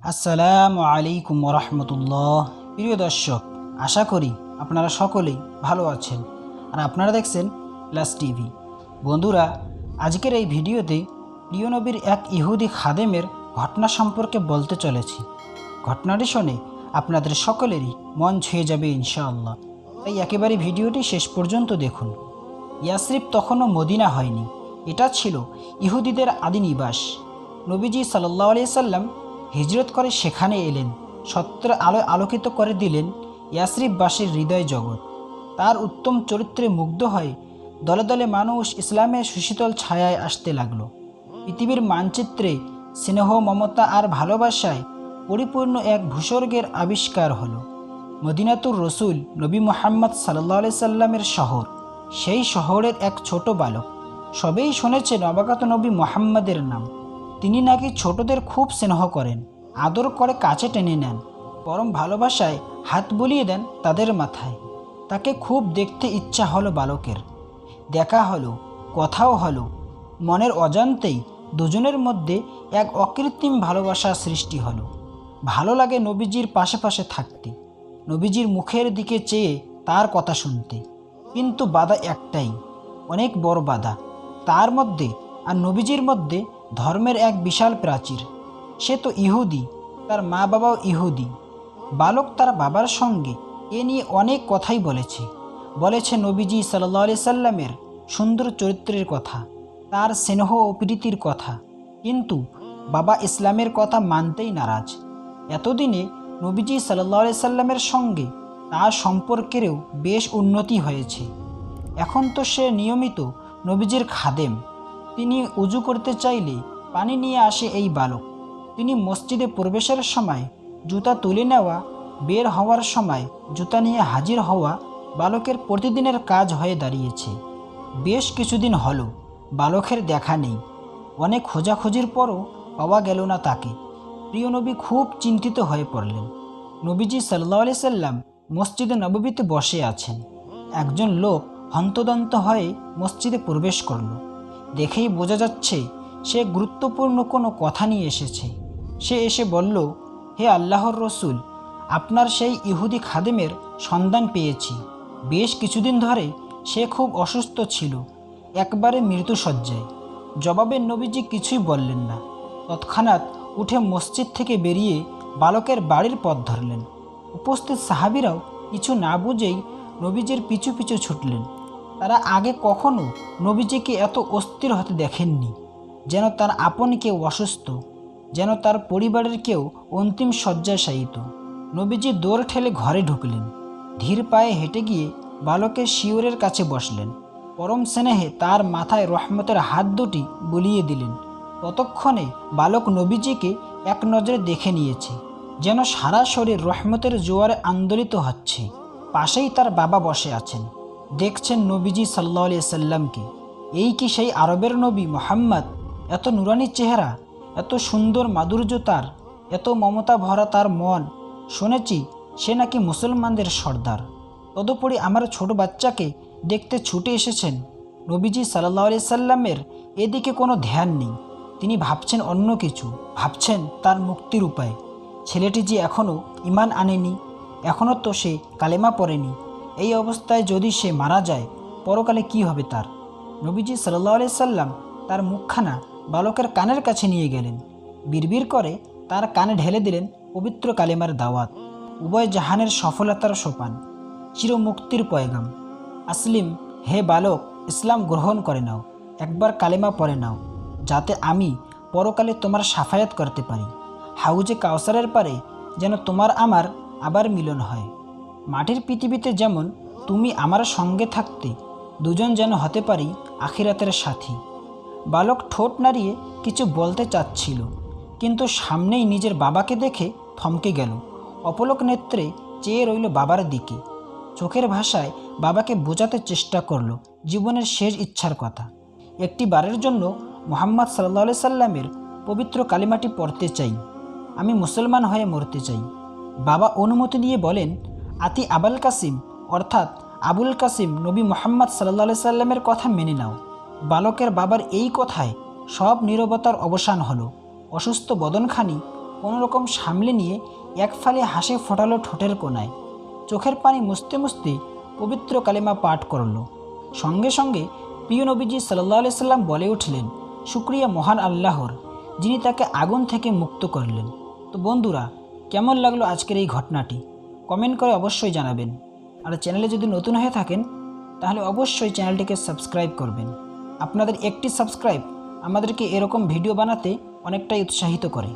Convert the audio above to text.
আসসালামু আলাইকুম রহমতুল্লাহ। প্রিয় দর্শক, আশা করি আপনারা সকলেই ভালো আছেন আর আপনারা দেখছেন প্লাস টিভি। বন্ধুরা, আজকের এই ভিডিওতে প্রিয় নবীর এক ইহুদি খাদেমের ঘটনা সম্পর্কে বলতে চলেছি। ঘটনাটি শুনে আপনাদের সকলেরই মন ছুঁয়ে যাবে ইনশাআল্লাহ। তাই একেবারে ভিডিওটি শেষ পর্যন্ত দেখুন। ইয়াসরিব তখনও মদিনা হয়নি, এটা ছিল ইহুদিদের আদি নিবাস। নবীজি সাল্লাল্লাহু আলাইহি সাল্লাম হিজরত করে সেখানে এলেন, সত্যের আলোয় আলোকিত করে দিলেন ইয়াসরিববাসীর হৃদয় জগৎ। তার উত্তম চরিত্রে মুগ্ধ হয়ে দলে দলে মানুষ ইসলামের সুশীতল ছায়ায় আসতে লাগলো। পৃথিবীর মানচিত্রে স্নেহ, মমতা আর ভালোবাসায় পরিপূর্ণ এক ভূস্বর্গের আবিষ্কার হলো। মদিনাতুর রসুল নবী মুহাম্মদ সাল্লাল্লাহু আলাইহি সাল্লামের শহর। সেই শহরের এক ছোট বালক। সবেই শুনেছে নবাগত নবী মুহাম্মদের নাম। তিনি নাকি ছোটদের খুব স্নেহ করেন, আদর করে কাছে টেনে নেন, পরম ভালোবাসায় হাত বুলিয়ে দেন তাদের মাথায়। তাকে খুব দেখতে ইচ্ছা হলো বালকের। দেখা হলো, কথাও হলো। মনের অজান্তেই দুজনের মধ্যে এক অকৃত্রিম ভালোবাসা সৃষ্টি হলো। ভালো লাগে নবীজির পাশে পাশে থাকতে, নবীজির মুখের দিকে চেয়ে তার কথা শুনতে। কিন্তু বাধা একটাই, অনেক বড় বাধা। তার মধ্যে আর নবীজির মধ্যে ধর্মের এক বিশাল প্রাচীর। সে তো ইহুদি, তার মা বাবাও ইহুদি। বালক তার বাবার সঙ্গে এ নিয়ে অনেক কথাই বলেছে নবীজি সাল্লাল্লাহু আলাইহি সাল্লামের সুন্দর চরিত্রের কথা, তার স্নেহ ও প্রীতির কথা। কিন্তু বাবা ইসলামের কথা মানতেই নারাজ। এতদিনে নবীজি সাল্লাল্লাহু আলাইহি সাল্লামের সঙ্গে তার সম্পর্কেরও বেশ উন্নতি হয়েছে। এখন তো সে নিয়মিত নবীজির খাদেম। তিনি উজু করতে চাইলে পানি নিয়ে আসে এই বালক। তিনি মসজিদে প্রবেশের সময় জুতা তুলে নেওয়া, বের হওয়ার সময় জুতা নিয়ে হাজির হওয়া বালকের প্রতিদিনের কাজ হয়ে দাঁড়িয়েছে। বেশ কিছুদিন হলো বালকের দেখা নেই। অনেক খোঁজাখুঁজির পরও পাওয়া গেল না তাকে। প্রিয় নবী খুব চিন্তিত হয়ে পড়লেন। নবীজি সাল্লাল্লাহু আলাইহি সাল্লাম মসজিদে নববীতে বসে আছেন। একজন লোক হন্তদন্ত হয়ে মসজিদে প্রবেশ করল। দেখেই বোঝা যাচ্ছে সে গুরুত্বপূর্ণ কোনো কথা নিয়ে এসেছে। সে এসে বলল, হে আল্লাহর রসুল, আপনার সেই ইহুদি খাদেমের সন্ধান পেয়েছি। বেশ কিছুদিন ধরে সে খুব অসুস্থ ছিল, একবারে মৃত্যুশয্যায়। জবাবে নবীজি কিছুই বললেন না। তৎক্ষণাৎ উঠে মসজিদ থেকে বেরিয়ে বালকের বাড়ির পথ ধরলেন। উপস্থিত সাহাবীরাও কিছু না বুঝেই নবীজির পিছু পিছু ছুটলেন। তারা আগে কখনো নবীজিকে এত অস্থির হতে দেখেননি। যেন তার আপন কেউ অসুস্থ, যেন তার পরিবারের কেউ অন্তিম শয্যায় শায়িত। নবীজি দৌড় ঠেলে ঘরে ঢুকলেন। ধীর পায়ে হেঁটে গিয়ে বালকের শিয়রের কাছে বসলেন। পরম স্নেহে তার মাথায় রহমতের হাত দুটি বুলিয়ে দিলেন। ততক্ষণে বালক নবীজিকে এক নজরে দেখে নিয়েছে, যেন সারা শরীর রহমতের জোয়ারে আন্দোলিত হচ্ছে। পাশেই তার বাবা বসে আছেন, দেখছেন নবীজি সাল্লাল্লাহু আলাইহি সাল্লামকে। এই কি সেই আরবের নবী মুহাম্মদ? এত নুরানি চেহারা, এত সুন্দর মাধুর্য তার, এত মমতা ভরা তার মন। শুনেছি সে নাকি মুসলমানদের সর্দার। তদুপরি আমার ছোট বাচ্চাকে দেখতে ছুটে এসেছেন। নবীজি সাল্লাল্লাহু আলাইহি সাল্লামের এদিকে কোনো ধ্যান নেই। তিনি ভাবছেন অন্য কিছু, ভাবছেন তার মুক্তির উপায়। ছেলেটি যে এখনও ঈমান আনেনি, এখনও তো সে কালেমা পড়েনি। এই অবস্থায় যদি সে মারা যায়, পরকালে কি হবে তার? নবীজি সাল্লাল্লাহু আলাইহি সাল্লাম তার মুখখানা বালকের কানের কাছে নিয়ে গেলেন। বিড়বিড় করে তার কানে ঢেলে দিলেন পবিত্র কালেমার দাওয়াত, উভয় জাহানের সফলতার সোপান, চিরমুক্তির পয়গাম। আসলিম, হে বালক, ইসলাম গ্রহণ করে নাও, একবার কালেমা পড়ে নাও, যাতে আমি পরকালে তোমার সাফায়াত করতে পারি। হাউজে কাউসারের পারে যেন তোমার আমার আবার মিলন হয়। মাটির পৃথিবীতে যেমন তুমি আমার সঙ্গে থাকতে, দুজন যেন হতে পারি আখিরাতের সাথী। বালক ঠোঁট নাড়িয়ে কিছু বলতে চাচ্ছিল, কিন্তু সামনেই নিজের বাবাকে দেখে থমকে গেল। অপলক নেত্রে চেয়ে রইল বাবার দিকে। চোখের ভাষায় বাবাকে বোঝাতে চেষ্টা করলো জীবনের শেষ ইচ্ছার কথা। একটি বারের জন্য মুহাম্মদ সাল্লাল্লাহু আলাইহি সাল্লামের পবিত্র কালিমাটি পড়তে চাই, আমি মুসলমান হয়ে মরতে চাই। বাবা অনুমতি দিয়ে বলেন, আতি আবুল কাসিম, অর্থাৎ আবুল কাসিম নবী মুহাম্মদ সাল্লাল্লাহু আলাইহি সাল্লামের কথা মেনে নাও। বালকের বাবার এই কথায় সব নীরবতার অবসান হলো। অসুস্থ বদনখানি কোনো রকম সামলে নিয়ে এক ফালে হাসি ফোটালো ঠোঁটের কোণায়। চোখের পানি মুছতে মুছতে পবিত্র কালিমা পাঠ করল। সঙ্গে সঙ্গে প্রিয় নবীজি সাল্লাল্লাহু আলাইহি সাল্লাম বলে উঠলেন, শুকরিয়া মহান আল্লাহর, যিনি তাকে আগুন থেকে মুক্ত করলেন। তো বন্ধুরা, কেমন লাগলো আজকের এই ঘটনাটি কমেন্ট করে অবশ্যই জানাবেন। আর চ্যানেলে যদি নতুন হয়ে থাকেন তাহলে অবশ্যই চ্যানেলটিকে সাবস্ক্রাইব করবেন। আপনাদের একটি সাবস্ক্রাইব আমাদেরকে এরকম ভিডিও বানাতে অনেকটাই উৎসাহিত করে।